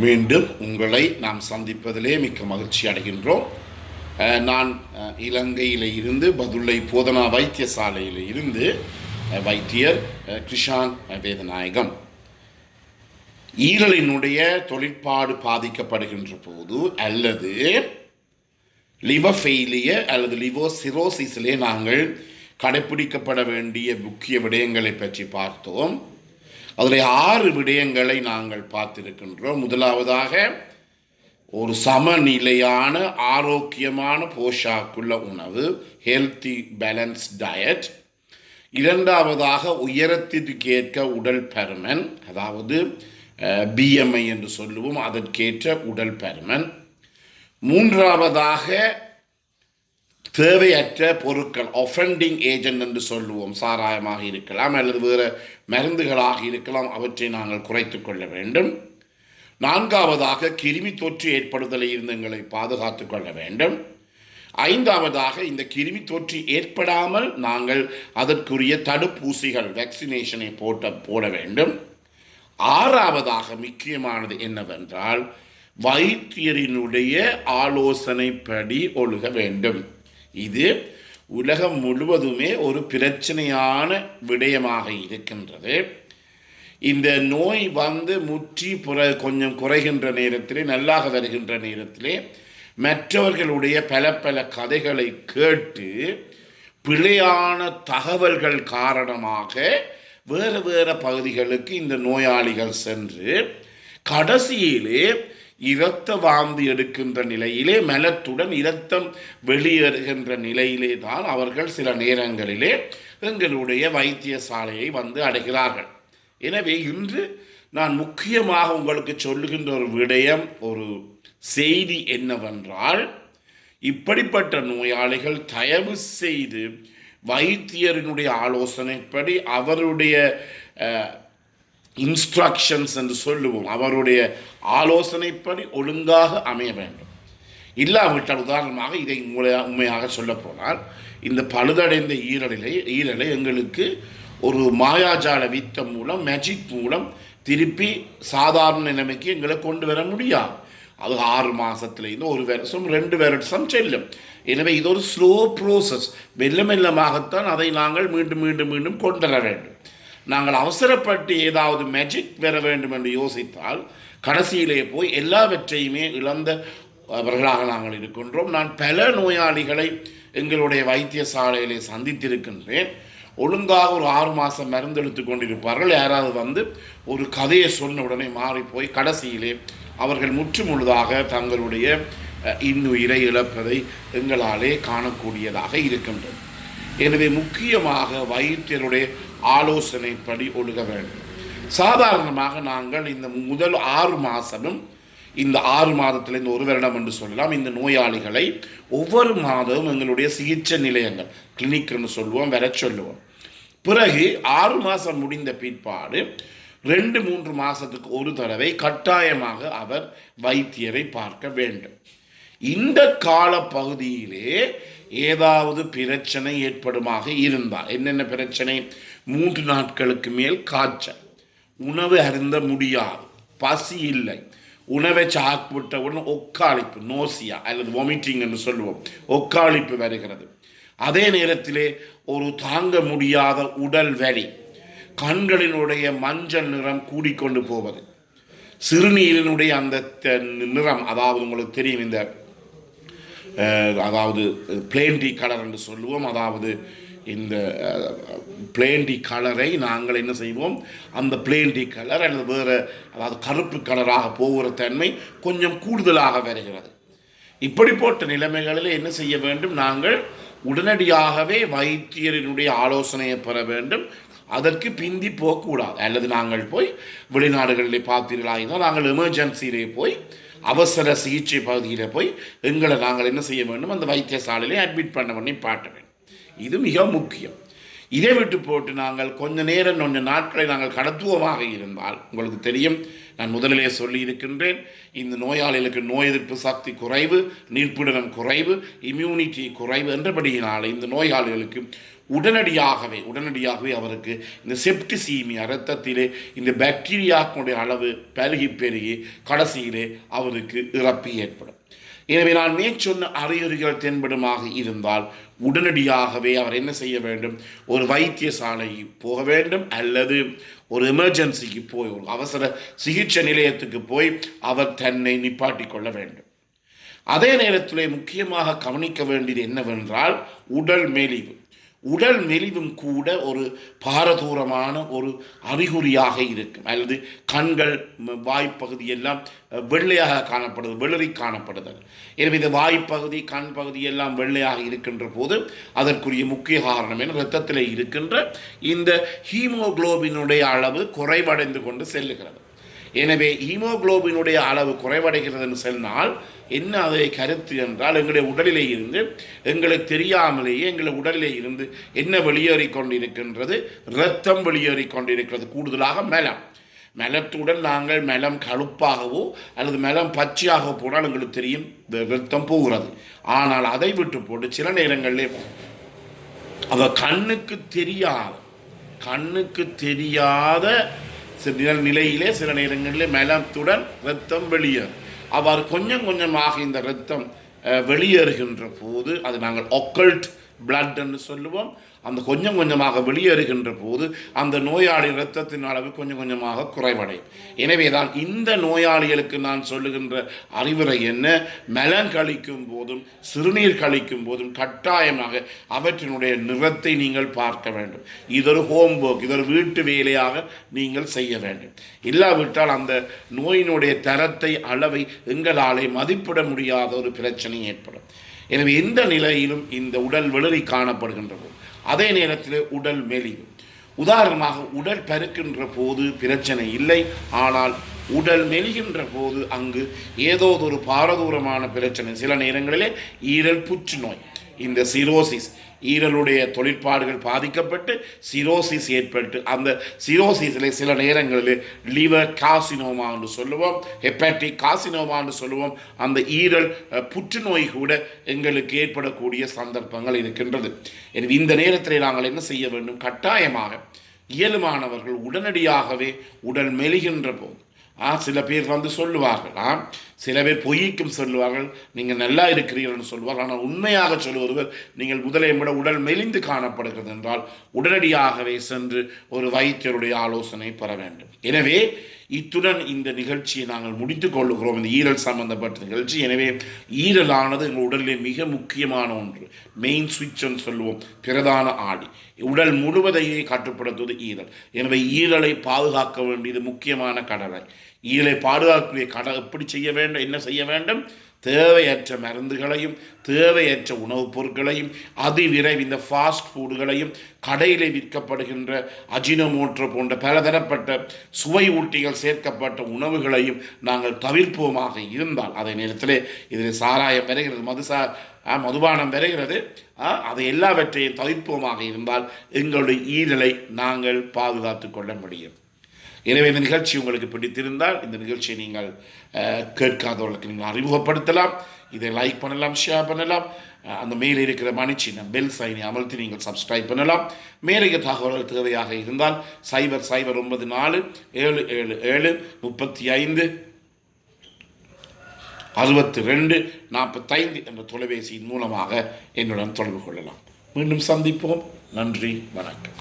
மீண்டும் உங்களை நாம் சந்திப்பதிலே மிக்க மகிழ்ச்சி அடைகின்றோம். நான் இலங்கையில் இருந்து பதுளை போதனா வைத்தியசாலையில் இருந்து வைத்தியர் கிருஷான் வேதநாயகம். ஈரலினுடைய தொழிற்பாடு பாதிக்கப்படுகின்ற போது அல்லது லிவர் ஃபெயிலியர் அல்லது லிவர் சிரோசிஸிலே நாங்கள் கடைப்பிடிக்கப்பட வேண்டிய முக்கிய விடயங்களை பற்றி பார்த்தோம். அதில் 6 விடயங்களை நாங்கள் பார்த்திருக்கின்றோம். முதலாவதாக ஒரு சமநிலையான ஆரோக்கியமான போஷாக்குள்ள உணவு, ஹெல்த்தி பேலன்ஸ் டயட். இரண்டாவதாக உயரத்திற்கு ஏற்க உடல் பருமன், அதாவது பிஎம்ஐ என்று சொல்லுவோம், அதற்கேற்ற உடல் பருமன். மூன்றாவதாக தேவையற்ற பொருட்கள், ஒஃபெண்டிங் ஏஜென்ட் என்று சொல்லுவோம், சாராயமாக இருக்கலாம் அல்லது வேறு மருந்துகளாக இருக்கலாம், அவற்றை நாங்கள் குறைத்து கொள்ள வேண்டும். நான்காவதாக கிருமி தொற்று ஏற்படுதலை இருந்து எங்களை பாதுகாத்து கொள்ள வேண்டும். ஐந்தாவதாக இந்த கிருமி தொற்று ஏற்படாமல் நாங்கள் அதற்குரிய தடுப்பூசிகள், வேக்சினேஷனை போட வேண்டும். ஆறாவதாக முக்கியமானது என்னவென்றால் வைத்தியரினுடைய ஆலோசனைப்படி ஒழுக வேண்டும். இது உலகம் முழுவதுமே ஒரு பிரச்சனையான விடயமாக இருக்கின்றது. இந்த நோய் முற்றி கொஞ்சம் குறைகின்ற நேரத்திலே, நல்லாக வருகின்ற நேரத்திலே மற்றவர்களுடைய பல கதைகளை கேட்டு பிழையான தகவல்கள் காரணமாக வேறு பகுதிகளுக்கு இந்த நோயாளிகள் சென்று கடைசியிலே இரத்த வாந்தி எடுக்கின்ற நிலையிலே, மலத்துடன் இரத்தம் வெளியேறுகின்ற நிலையிலே தான் அவர்கள் சில நேரங்களிலே எங்களுடைய வைத்தியசாலையை அடைகிறார்கள். எனவே இன்று நான் முக்கியமாக உங்களுக்கு சொல்லுகின்ற ஒரு விடயம், ஒரு செய்தி என்னவென்றால், இப்படிப்பட்ட நோயாளிகள் தயவு செய்து வைத்தியரினுடைய ஆலோசனைப்படி, அவருடைய இன்ஸ்ட்ரக்ஷன்ஸ் என்று சொல்லுவோம், அவருடைய ஆலோசனைப்படி ஒழுங்காக அமைய வேண்டும். இல்லாவிட்டால், உதாரணமாக இதை உண்மையாக சொல்ல போனால், இந்த பழுதடைந்த ஈரலை எங்களுக்கு ஒரு மாயாஜால வித்தம் மூலம், மேஜிக் மூலம் திருப்பி சாதாரண நிலைமைக்கு எங்களை கொண்டு வர முடியாது. அது 6 மாதத்துலேருந்து 1 வருஷம் 2 வருஷம் செல்லும். எனவே இது ஒரு ஸ்லோ ப்ரோசஸ். மெல்லமாகத்தான் அதை நாங்கள் மீண்டும் கொண்டு வர வேண்டும். நாங்கள் அவசரப்பட்டு ஏதாவது மேஜிக் பெற வேண்டும் என்று யோசித்தால் கடைசியிலே போய் எல்லாவற்றையுமே இழந்தவர்களாக நாங்கள் இருக்கின்றோம். நான் பல நோயாளிகளை எங்களுடைய வைத்தியசாலையிலே சந்தித்திருக்கின்றேன். ஒழுங்காக ஒரு 6 மாதம் மருந்து எடுத்து கொண்டிருப்பார்கள். யாராவது ஒரு கதையை சொன்ன உடனே மாறி போய் கடைசியிலே அவர்கள் முழுதாக தங்களுடைய இன்னுயிரை இழப்பதை எங்களாலே காணக்கூடியதாக இருக்கின்றது. எனவே முக்கியமாக வைத்தியருடைய ஆலோசனைப்படி ஒழுக வேண்டும். சாதாரணமாக நாங்கள் இந்த முதல் 6 மாதமும், இந்த 6 மாதத்தில் இந்த 1 வருடம் என்று சொல்லலாம், இந்த நோயாளிகளை ஒவ்வொரு மாதமும் எங்களுடைய சிகிச்சை நிலையங்கள், கிளினிக் என்று சொல்லுவோம், வர சொல்லுவோம். பிறகு 6 மாதம் முடிந்த பிற்பாடு 2-3 மாதத்துக்கு ஒரு தடவை கட்டாயமாக அவர் வைத்தியரை பார்க்க வேண்டும். இந்த கால பகுதியிலே ஏதாவது பிரச்சனை ஏற்படுமாக இருந்தால், என்னென்ன பிரச்சனை? 3 நாட்களுக்கு மேல் காய்ச்சல், உணவு அருந்த முடியாது, பசி இல்லை, உணவை சாப்பிட்டவுடன் ஒக்காளிப்பு, நோசியா அல்லது வாமிட்டிங் என்று சொல்லுவோம், ஒக்காளிப்பு வருகிறது. அதே நேரத்திலே ஒரு தாங்க முடியாத உடல் வலி, கண்களினுடைய மஞ்சள் நிறம் கூடிக்கொண்டு போவது, சிறுநீரினுடைய அந்த நிறம், அதாவது உங்களுக்கு தெரியும், இந்த அதாவது பிளேன் டீ கலர் என்று சொல்லுவோம். அதாவது இந்த பிளேன் டீ கலரை நாங்கள் என்ன செய்வோம், அந்த பிளேன் டீ கலர் அல்லது வேறு, அதாவது கருப்பு கலராக போகிற தன்மை கொஞ்சம் கூடுதலாக வருகிறது. இப்படிப்பட்ட நிலைமைகளில் என்ன செய்ய வேண்டும்? நாங்கள் உடனடியாகவே வைத்தியரினுடைய ஆலோசனையை பெற வேண்டும். அதற்கு பிந்தி போகக்கூடாது. அல்லது நாங்கள் போய் வெளிநாடுகளில் பார்த்தீர்களாக நாங்கள் எமர்ஜென்சியிலே போய், அவசர சிகிச்சை பகுதியில் போய் நாங்கள் என்ன செய்ய வேண்டும்? அந்த வைத்தியசாலையிலே அட்மிட் பண்ணி பாட்ட வேண்டும். இது மிக முக்கியம். இதை விட்டு போட்டு நாங்கள் கொஞ்ச நாட்களை நாங்கள் கடத்துவமாக இருந்தால், உங்களுக்கு தெரியும், நான் முதலிலே சொல்லி இருக்கின்றேன், இந்த நோயாளிகளுக்கு நோய் எதிர்ப்பு சக்தி குறைவு, நீர்ப்பிடனம் குறைவு, இம்யூனிட்டி குறைவு என்றபடியினால் இந்த நோயாளிகளுக்கு உடனடியாகவே அவருக்கு இந்த செப்டிசீமியா இரத்தத்திலே இந்த பாக்டீரியாக்களுடைய அளவு பெருகி கடைசியிலே அவருக்கு இறப்பு ஏற்படும். எனவே நான் மேற்சொன்ன அறிகுறிகள் தென்படுமாக இருந்தால் உடனடியாகவே அவர் என்ன செய்ய வேண்டும்? ஒரு வைத்தியசாலைக்கு போக வேண்டும், அல்லது ஒரு எமர்ஜென்சிக்கு போய் ஒரு அவசர சிகிச்சை நிலையத்துக்கு போய் அவர் தன்னை நிப்பாட்டி கொள்ள வேண்டும். அதே நேரத்திலே முக்கியமாக கவனிக்க வேண்டியது என்னவென்றால் உடல் மெலிவும் கூட ஒரு பாரதூரமான ஒரு அறிகுறியாக இருக்கும். அல்லது கண்கள் வாய்ப்பகுதி எல்லாம் வெள்ளையாக வெளிரி காணப்படுதல். எனவே இந்த வாய்ப்பகுதி கண் பகுதி எல்லாம் வெள்ளையாக இருக்கின்ற போது அதற்குரிய முக்கிய காரணம் என இரத்தத்தில் இருக்கின்ற இந்த ஹீமோகுளோபினுடைய அளவு குறைவடைந்து கொண்டு செல்லுகிறது. எனவே ஹீமோகுளோபினுடைய அளவு குறைவடைகிறதுன்னு சொன்னால் என்ன அதை கருத்து என்றால், எங்களுடைய உடலிலே இருந்து எங்களுக்கு தெரியாமலேயே எங்களுடைய உடலிலே இருந்து என்ன வெளியேறி கொண்டிருக்கின்றது? இரத்தம் வெளியேறி கொண்டிருக்கிறது. கூடுதலாக மலத்துடன் நாங்கள் மலம் கழுப்பாகவோ அல்லது மலம் பச்சையாகவோ போனால் எங்களுக்கு தெரியும் இரத்தம் போகிறது. ஆனால் அதை விட்டு போட்டு சில நேரங்களிலே அவ கண்ணுக்கு தெரியாத நிலையிலே சில நேரங்களிலே மலத்துடன் இரத்தம் வெளியேறும். அவ்வாறு கொஞ்சம் கொஞ்சமாக இந்த இரத்தம் வெளியேறுகின்ற போது அது நாங்கள் ஒக்கல்ட் பிளட் என்று சொல்லுவோம். அந்த கொஞ்சம் கொஞ்சமாக வெளியேறுகின்ற போது அந்த நோயாளி இரத்தத்தின் அளவு கொஞ்சம் கொஞ்சமாக குறைவடையும். எனவே தான் இந்த நோயாளிகளுக்கு நான் சொல்லுகின்ற அறிவுரை என்ன? மலம் கழிக்கும் போதும் சிறுநீர் கழிக்கும் போதும் கட்டாயமாக அவற்றினுடைய நிறத்தை நீங்கள் பார்க்க வேண்டும். இதொரு ஹோம்ஒர்க், இதொரு வீட்டு வேலையாக நீங்கள் செய்ய வேண்டும். இல்லாவிட்டால் அந்த நோயினுடைய தரத்தை அளவை எங்களாலே மதிப்பிட முடியாத ஒரு பிரச்சனை ஏற்படும். எனவே எந்த நிலையிலும் இந்த உடல் வெளிரி காணப்படுகின்ற போது, அதே நேரத்தில் உடல் மெலிவு, உதாரணமாக உடல் பெருக்கின்ற போது பிரச்சனை இல்லை, ஆனால் உடல் மெலிகின்ற போது அங்கு ஏதோ ஒரு பாரதூரமான பிரச்சனை, சில நேரங்களிலே ஈரல் புற்றுநோய், இந்த சிரோசிஸ், ஈரலுடைய தொழிற்பாடுகள் பாதிக்கப்பட்டு சிரோசிஸ் ஏற்பட்டு அந்த சிரோசிஸில் சில நேரங்களில் லிவர் காசினோமா என்று சொல்லுவோம், ஹெப்பாட்டிக் காசினோமா என்று சொல்லுவோம். அந்த ஈரல் புற்றுநோய் கூட எங்களுக்கு ஏற்படக்கூடிய சந்தர்ப்பங்கள் இருக்கின்றது. எனவே இந்த நேரத்தில் நாங்கள் என்ன செய்ய வேண்டும்? கட்டாயமாக இயலுமானவர்கள் உடனடியாகவே உடல் மெலிகின்ற போது, சில பேர் சொல்லுவார்கள், சில பேர் பொய்க்கும் சொல்லுவார்கள், நீங்கள் நல்லா இருக்கிறீர்கள் சொல்லுவார்கள். ஆனால் உண்மையாக சொல்லுவர்கள் நீங்கள் முதலை விட உடல் மெலிந்து காணப்படுகிறது என்றால் உடனடியாகவே சென்று ஒரு வைத்தியருடைய ஆலோசனை பெற வேண்டும். எனவே இத்துடன் இந்த நிகழ்ச்சியை நாங்கள் முடித்துக் கொள்ளுகிறோம், இந்த ஈரல் சம்பந்தப்பட்ட நிகழ்ச்சி. எனவே ஈரலானது எங்கள் உடலில் மிக முக்கியமான ஒன்று, மெயின் சுவிட்ச் சொல்லுவோம், பிரதான ஆடி. உடல் முழுவதையே கட்டுப்படுத்துவது ஈரல். எனவே ஈரலை பாதுகாக்க வேண்டியது முக்கியமான கடமை. ஈரலை பாதுகாக்கக்கூடிய எப்படி செய்ய வேண்டும்? என்ன செய்ய வேண்டும்? தேவையற்ற மருந்துகளையும் தேவையற்ற உணவுப் பொருட்களையும் அதிவிரைவு இந்த ஃபாஸ்ட் ஃபுட்டுகளையும் கடையில் விற்கப்படுகின்ற அஜினோமோட்டோ போன்ற பலதரப்பட்ட சுவை ஊட்டிகள் சேர்க்கப்பட்ட உணவுகளையும் நாங்கள் தவிர்ப்போமாக இருந்தால், அதே நேரத்தில் இதில் சாராயம் வருகிறது, மதுபானம் வருகிறது, அதை எல்லாவற்றையும் தவிர்ப்போமாக இருந்தால் எங்களுடைய ஈரலை நாங்கள் பாதுகாத்து கொள்ள முடியும். எனவே இந்த நிகழ்ச்சி உங்களுக்கு பிடித்திருந்தால் இந்த நிகழ்ச்சியை நீங்கள் கேட்காதவர்களுக்கு நீங்கள் அறிமுகப்படுத்தலாம், இதை லைக் பண்ணலாம், ஷேர் பண்ணலாம். அந்த மேலே இருக்கிற மணிச்சின்னம் பெல் சைனை அமர்த்தி நீங்கள் சப்ஸ்கிரைப் பண்ணலாம். மேலிக தகவல்கள் தேவையாக இருந்தால் 0094 777 35 62 45 என்ற தொலைபேசியின் மூலமாக என்னுடன் தொடர்பு கொள்ளலாம். மீண்டும் சந்திப்போம். நன்றி, வணக்கம்.